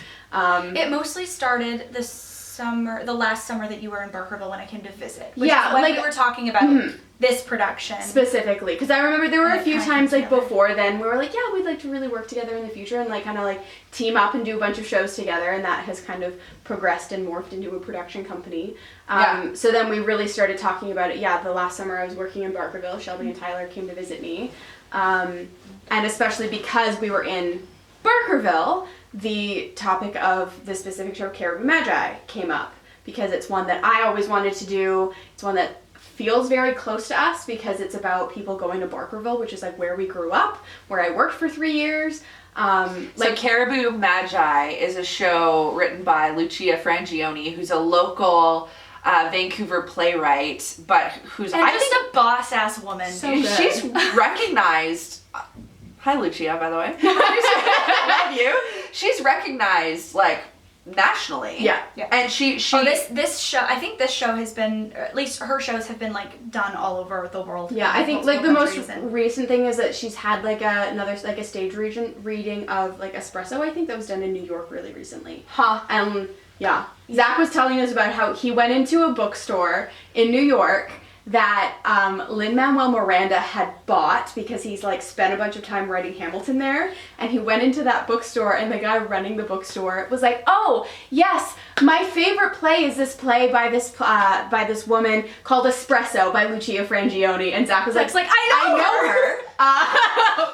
It mostly started the last summer that you were in Barkerville when I came to visit. Which Yeah, is when like- we were talking about this production. Specifically, because I remember there were a Like, few kind of times like together. before then we were like, yeah, we'd like to really work together in the future and like kind of like team up and do a bunch of shows together, and that has kind of progressed and morphed into a production company. So then we really started talking about it. Yeah, the last summer I was working in Barkerville. Shelby and Tyler came to visit me, and especially because we were in Barkerville, the topic of the specific show Caribou Magi came up because it's one that I always wanted to do. It's one that feels very close to us because it's about people going to Barkerville, which is like where we grew up, where I worked for 3 years. So Caribou Magi is a show written by Lucia Frangione, who's a local Vancouver playwright, but who's And just a boss-ass woman. So dude. good. she's recognized. Hi, Lucia, by the way. I love you. She's recognized like nationally. Yeah. And she this show, I think this show has been, or at least her shows have been like done all over the world. Yeah, I think multiple like the most countries and- recent thing is that she's had like another like a stage reading of like Espresso, I think that was done in New York really recently. Yeah. Zach was telling us about how he went into a bookstore in New York that Lin-Manuel Miranda had bought because he's like spent a bunch of time writing Hamilton there, and he went into that bookstore and the guy running the bookstore was like, oh yes, my favorite play is this play by this woman called Espresso by Lucia Frangione, and Zach was like I know her.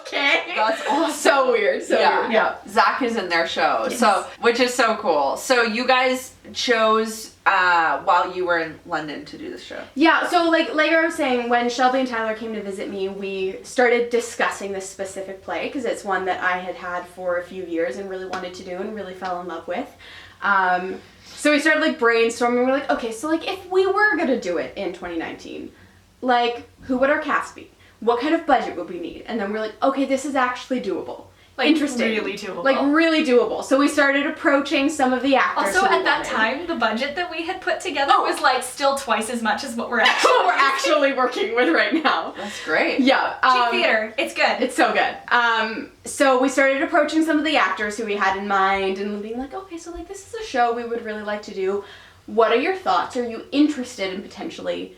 Okay. That's awesome. So weird. So weird. Yeah. Zach is in their show, Yes. so which is so cool. So you guys chose while you were in London to do this show. Yeah, so like I was saying, when Shelby and Tyler came to visit me, we started discussing this specific play because it's one that I had for a few years and really wanted to do and really fell in love with. So we started like brainstorming. We're like, okay, so like if we were gonna do it in 2019, like who would our cast be? What kind of budget would we need? And then we're like, okay, this is actually doable. Like, Interesting. really doable. Like really doable. So we started approaching some of the actors. Also, who we at that wanted. time, the budget that we had put together was like still twice as much as what we're actually What we're actually working with right now. That's great. Yeah. Cheap theater. It's good. It's so good. So we started approaching some of the actors who we had in mind and being like, okay, so like this is a show we would really like to do. What are your thoughts? Are you interested in potentially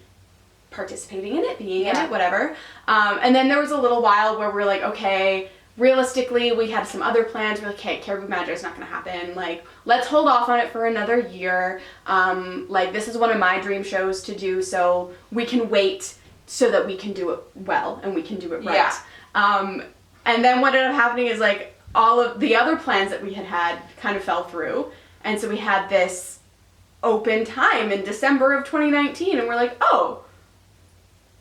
participating in it, being in it, whatever? And then there was a little while where we're like, okay, realistically, we had some other plans. We're like, okay, Caribou Magi is not going to happen. Like, let's hold off on it for another year. Like, this is one of my dream shows to do, so we can wait so that we can do it well and we can do it right. Yeah. And then what ended up happening is, like, all of the other plans that we had kind of fell through. And so we had this open time in December of 2019, and we're like, oh,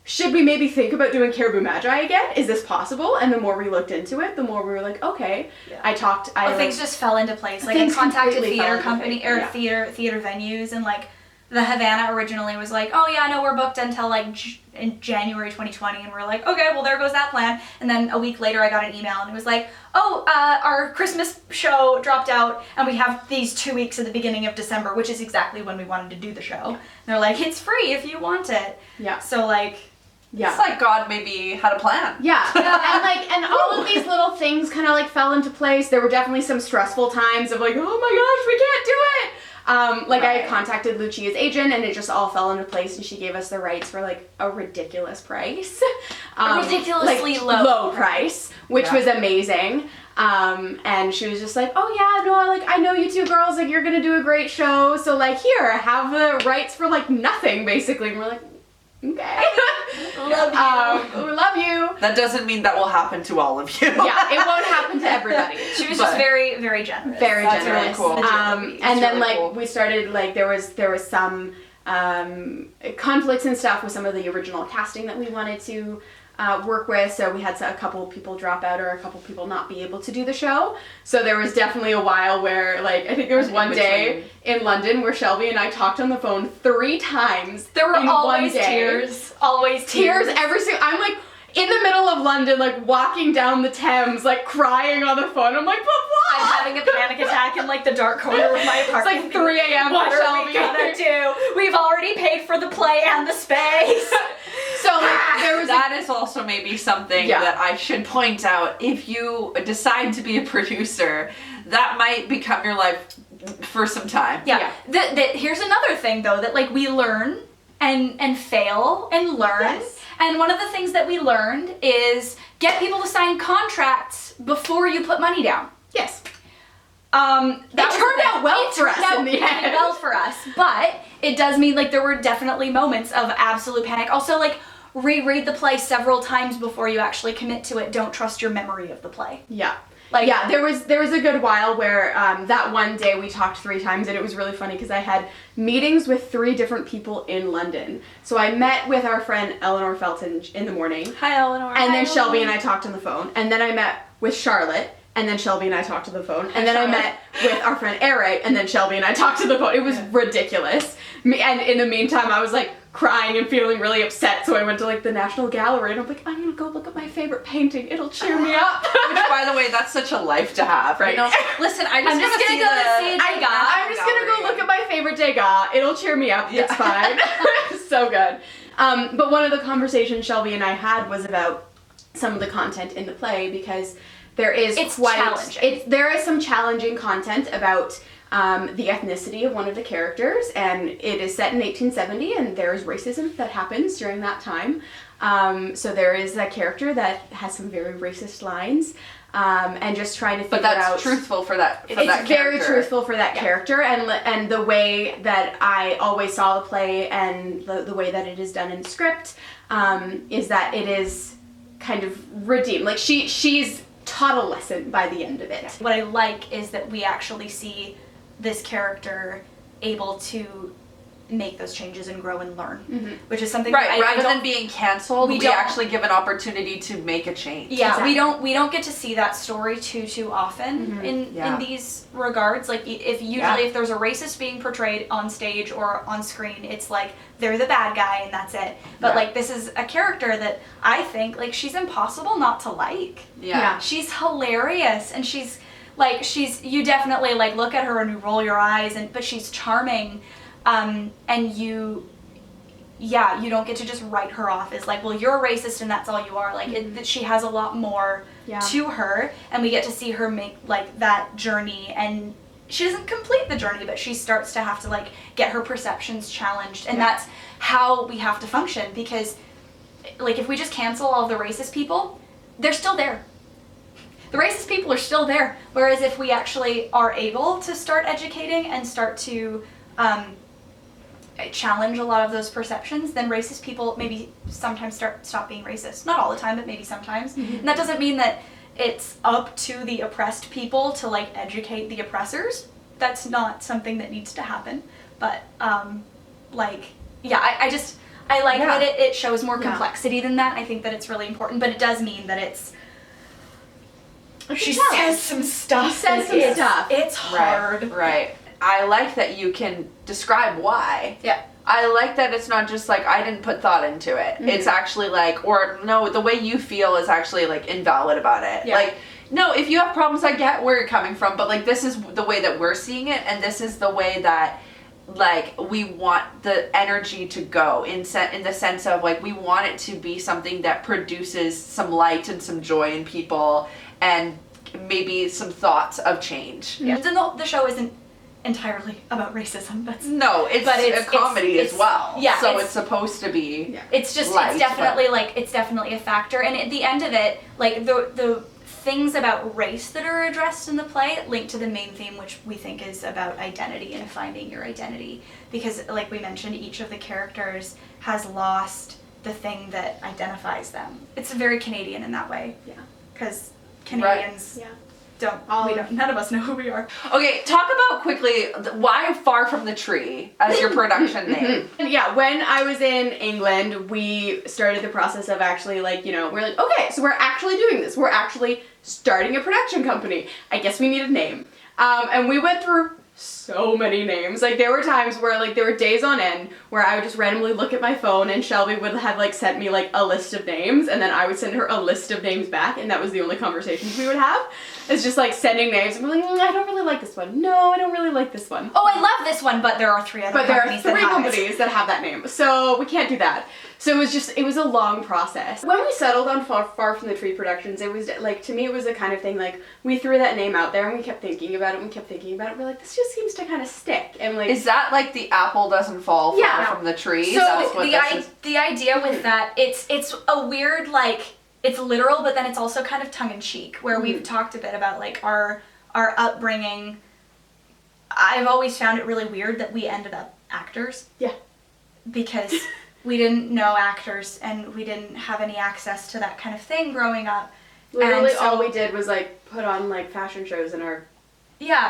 should we maybe think about doing Caribou Magi again? Is this possible? And the more we looked into it, the more we were like, okay. Yeah. Things just fell into place. Like I Things contacted completely fell theater into company place, or yeah. theater venues, and like the Havana originally was like, oh yeah, no, we're booked until like in January 2020, and we're like, okay, well there goes that plan. And then a week later, I got an email and it was like, oh, our Christmas show dropped out, and we have these 2 weeks at the beginning of December, which is exactly when we wanted to do the show. And they're like, it's free if you want it. Yeah. So like. Yeah. It's like God maybe had a plan. Yeah. and all of these little things kind of like fell into place. There were definitely some stressful times of like, oh my gosh, we can't do it. I had contacted Lucia's agent, and it just all fell into place, and she gave us the rights for like a ridiculous price. A ridiculously like, low price, which was amazing. And she was just like, oh yeah, no, like I know you two girls, like you're gonna do a great show, so like here, have the rights for like nothing basically. And we're like, okay. Love you. We love you. That doesn't mean that will happen to all of you. Yeah, it won't happen to everybody. She was But- just very, very generous. Very That's generous. really cool. And then really like cool. we started like there was some conflicts and stuff with some of the original casting that we wanted to work with, so we had a couple people drop out or a couple people not be able to do the show. So there was definitely a while where, like, I think there was one day in London where Shelby and I talked on the phone 3 times. There were in always one day. tears. Always Tears every single. I'm like in the middle of London, like walking down the Thames, like crying on the phone. I'm like, but why? I'm having a panic attack in like the dark corner of my It's apartment. like 3 a.m. What for are we Shelby. gonna do? We've already paid for the play and the space. So like there was That is also maybe something Yeah. that I should point out. If you decide to be a producer, that might become your life for some time. Yeah. Here's another thing though, that like we learn and fail and learn. Yes. And one of the things that we learned is get people to sign contracts before you put money down. yes. That was turned the- out well it for turned us out in the really end. well for us, but it does mean like there were definitely moments of absolute panic. Also, like reread the play several times before you actually commit to it. Don't trust your memory of the play. Yeah. Like Yeah, there was a good while where that one day we talked 3 times, and it was really funny because I had meetings with 3 different people in London. So I met with our friend Eleanor Felton in the morning, Hi, Eleanor. and then Shelby and I talked on the phone, and then I met with Charlotte, and then Shelby and I talked to the phone, and then I met with our friend Eric, and then Shelby and I talked to the phone. It was ridiculous. And in the meantime, I was like crying and feeling really upset, so I went to like the National Gallery, and I'm like, I'm gonna go look at my favorite painting. It'll cheer me up. Which, by the way, that's such a life to have, right? Right. You know, listen, I just I'm just want to gonna see go the... see a Degas. I'm just gonna go look at my favorite Degas. It'll cheer me up. Yeah. It's fine. So good. But one of the conversations Shelby and I had was about some of the content in the play, because there is It's challenging. There is some challenging content about the ethnicity of one of the characters, and it is set in 1870, and there is racism that happens during that time. So there is a character that has some very racist lines, and just trying to figure But that's out. truthful for that It's that very character. truthful for that character, and the way that I always saw the play and the way that it is done in the script is that it is kind of redeemed. Like she's taught a lesson by the end of it. What I like is that we actually see this character able to make those changes and grow and learn, which is something Right, that I rather don't, than being canceled, we don't- actually give an opportunity to make a change. yeah, Exactly. we don't get to see that story too often Yeah. in these regards. Like if usually if there's a racist being portrayed on stage or on screen, it's like they're the bad guy and that's it. But Yeah. like this is a character that I think like she's impossible not to like. Yeah. She's hilarious, and she's you definitely like look at her and you roll your eyes, but she's charming, and you don't get to just write her off as like, well, you're a racist and that's all you are. Like that she has a lot more to her, and we get to see her make like that journey, and she doesn't complete the journey, but she starts to have to like get her perceptions challenged, and that's how we have to function, because like if we just cancel all the racist people, they're still there. The racist people are still there. Whereas if we actually are able to start educating and start to challenge a lot of those perceptions, then racist people maybe sometimes stop being racist. Not all the time, but maybe sometimes. And that doesn't mean that it's up to the oppressed people to like educate the oppressors. That's not something that needs to happen. But I like that it shows more complexity than that. I think that it's really important, but it does mean that it's she says some stuff. She says some stuff. It's hard. Right. I like that you can describe why. Yeah. I like that it's not just like, I didn't put thought into it. It's actually like, or no, the way you feel is actually like invalid about it. Yeah. Like, no, if you have problems, I get where you're coming from, but like this is the way that we're seeing it, and this is the way that like we want the energy to go in the sense of like we want it to be something that produces some light and some joy in people, and maybe some thoughts of change. Yeah. The show isn't entirely about racism. It's It's a comedy as well. Yeah, So it's supposed to be. Yeah. it's light, definitely a factor, and at the end of it, like the things about race that are addressed in the play link to the main theme, which we think is about identity and finding your identity, because like we mentioned, each of the characters has lost the thing that identifies them. It's very Canadian in that way. Yeah. Because Canadians none of us know who we are. Okay, talk about quickly why Far From the Tree as your production name. Yeah, when I was in England, we started the process of actually like, we're like, okay, so we're actually doing this. We're actually starting a production company. I guess we need a name. And we went through so many names. Like, there were times where, like, there were days on end where I would just randomly look at my phone and Shelby would have, like, sent me, like, a list of names, and then I would send her a list of names back, and that was the only conversations we would have. It's just, like, sending names, and we're like, I don't really like this one. No, I don't really like this one. Oh, I love this one, but there are three other companies that have that name, so we can't do that. So it was a long process. When we settled on Far From the Tree Productions, it was, like, to me, it was the kind of thing, like, we threw that name out there, and we kept thinking about it, We're like, this just seems to kind of stick, and, like... Is that, like, the apple doesn't fall far from the tree? So, the idea with that, it's a weird, like, it's literal, but then it's also kind of tongue-in-cheek, where we've talked a bit about, like, our upbringing. I've always found it really weird that we ended up actors. Yeah. Because we didn't know actors, and we didn't have any access to that kind of thing growing up. Literally, all we did was, like, put on, like, fashion shows in our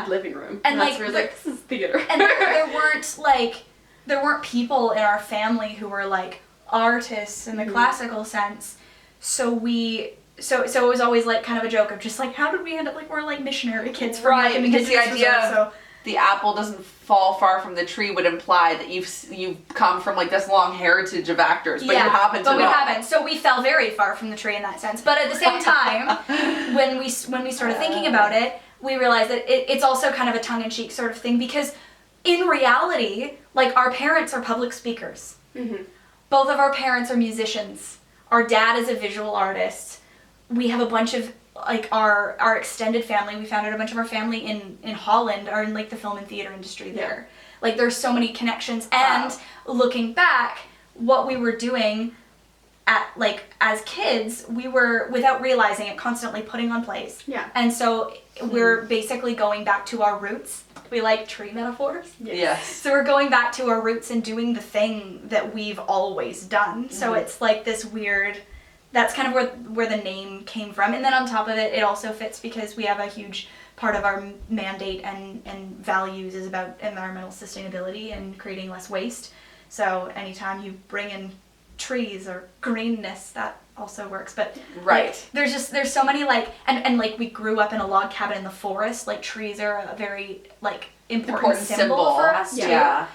living room. And, that's like, this is theater. And there weren't people in our family who were, like, artists in the classical sense. So it was always, like, kind of a joke of just, like, how did we end up, like, we're, like, missionary kids from right, because the idea so the apple doesn't fall far from the tree would imply that you've come from, like, this long heritage of actors, but you happen to but we haven't. So we fell very far from the tree in that sense. But at the same time, when we started thinking about it, we realized that it's also kind of a tongue-in-cheek sort of thing, because in reality, like, our parents are public speakers. Mm-hmm. Both of our parents are musicians. Our dad is a visual artist. We have a bunch of, like, our extended family. We founded a bunch of our family in Holland are in, like, the film and theater industry there. Like, there's so many connections. And looking back, what we were doing as kids, we were, without realizing it, constantly putting on plays. Yeah. And so we're basically going back to our roots. We like tree metaphors. Yes. So we're going back to our roots and doing the thing that we've always done. So it's like this weird, that's kind of where the name came from. And then on top of it, it also fits because we have a huge part of our mandate and values is about environmental sustainability and creating less waste. So anytime you bring in trees or greenness, that also works. But like, there's so many, like, and like, we grew up in a log cabin in the forest. Like, trees are a very, like, important symbol for us too. Yeah.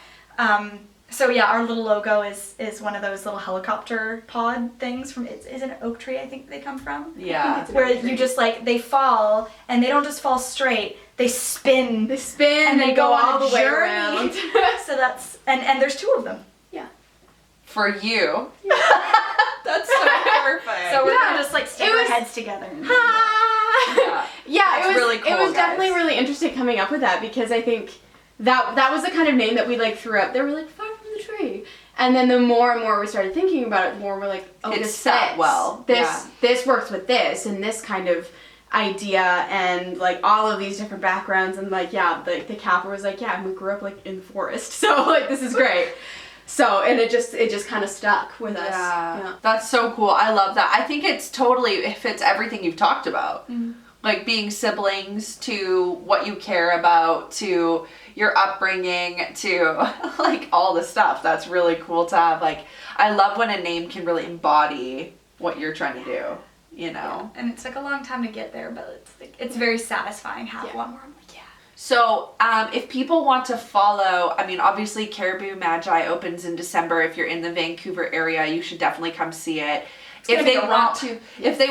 So yeah, our little logo is one of those little helicopter pod things from, is it an oak tree I think they come from? Yeah. Where you just, like, they fall, and they don't just fall straight, they spin. They spin and they go all the way around. So that's, and there's two of them. Yeah. For you. That's so perfect. So we're gonna just, like, stick our heads together. Yeah, it was really cool. It was definitely really interesting coming up with that, because I think that was the kind of name that we, like, threw out. They were like, Far From the Tree. And then the more and more we started thinking about it, the more we're like, oh, it this sat fits. well. This works with this and this kind of idea, and, like, all of these different backgrounds, and, like, the capper was like, and we grew up, like, in the forest, so, like, this is great. So, and it just kind of stuck with us. Yeah. That's so cool. I love that. I think it fits everything you've talked about. Mm-hmm. Like, being siblings, to what you care about, to your upbringing, to, like, all the stuff. That's really cool to have. Like, I love when a name can really embody what you're trying to do, you know? Yeah. And it took a long time to get there, but it's very satisfying to have one where I'm like, So, if people want to follow, I mean, obviously Caribou Magi opens in December. If you're in the Vancouver area, you should definitely come see it. If they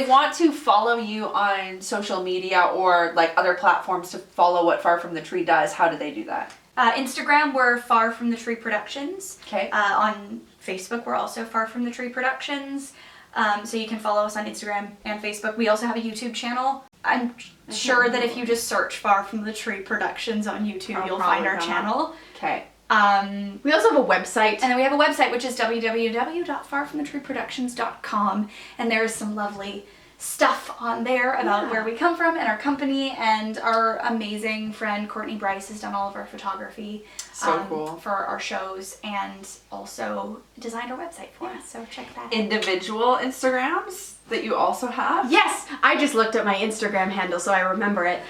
want to follow you on social media or, like, other platforms to follow what Far From the Tree does, how do they do that? Instagram, we're Far From the Tree Productions. Okay. On Facebook, we're also Far From the Tree Productions. So you can follow us on Instagram and Facebook. We also have a YouTube channel. I'm sure that if you just search Far From the Tree Productions on YouTube, you'll find our channel. Okay. We also have a website. And then we have a website, which is www.farfromthetreeproductions.com. And there's some lovely stuff on there about where we come from and our company, and our amazing friend Courtney Bryce has done all of our photography cool. for our shows, and also designed our website for us, so check that out. Individual Instagrams that you also have? Yes, I just looked at my Instagram handle so I remember it.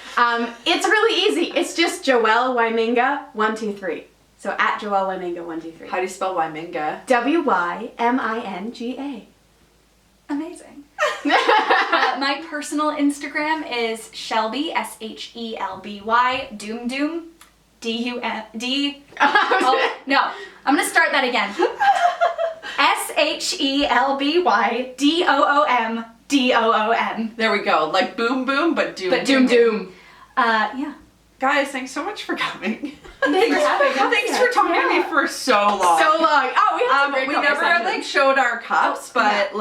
It's really easy. It's just Joelle Wyminga 123. So at Joelle Wyminga 123. How do you spell Wyminga? Wyminga. Amazing. My personal Instagram is Shelby, Shelby, Doom Doom, D-U-M-D. Oh, no, I'm going to start that again. SHELBY, There we go. Like boom boom, but doom. But Doom Doom. Yeah. Guys, thanks so much for coming. Thanks for having us. Thanks for talking to me for so long. So long. Oh, we had some great we never conversations. showed our cups, but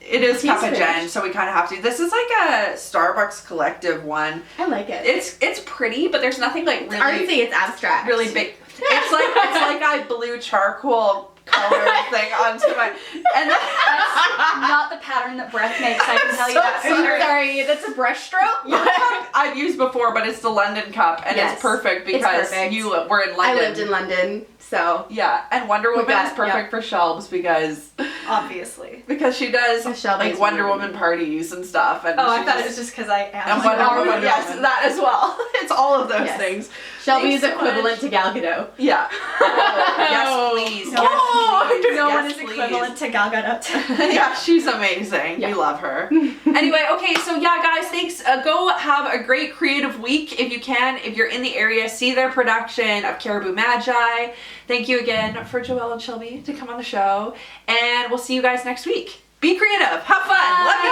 it is Tea's Cup of Jen, finished. so we kind of have to. This is like a Starbucks collective one. I like it. It's pretty, but there's nothing like really artsy, it's abstract. really big. It's like I blew charcoal color thing onto my, and That's not the pattern that breath makes, I can tell you that. Sorry, that's a brush stroke? your cup I've used before, but it's the London cup, and Yes, it's perfect it's because perfect. you were in I London. lived in London, so. Yeah, and Wonder Woman got- is perfect for Shelbs because Obviously. she does Shelby like is Wonder Wonder Woman parties and stuff. And Oh, I she thought it was just because I am. and like, Wonder oh, Woman, yes, that as well. It's all of those Yes. things. Shelby is Thanks so equivalent much. to Gal Gadot. Yeah. Oh, yes, please. No, Yes, please. no Yes, one is please. equivalent to Gal Gadot. Yeah, she's amazing. Yeah. We love her. Anyway, okay, so yeah, guys, thanks. Go have a great creative week if you can. If you're in the area, see their production of Caribou Magi. Thank you again for Joelle and Shelby to come on the show, and we'll see you guys next week. Be creative. Have fun. Love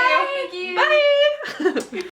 you. Thank you. Bye.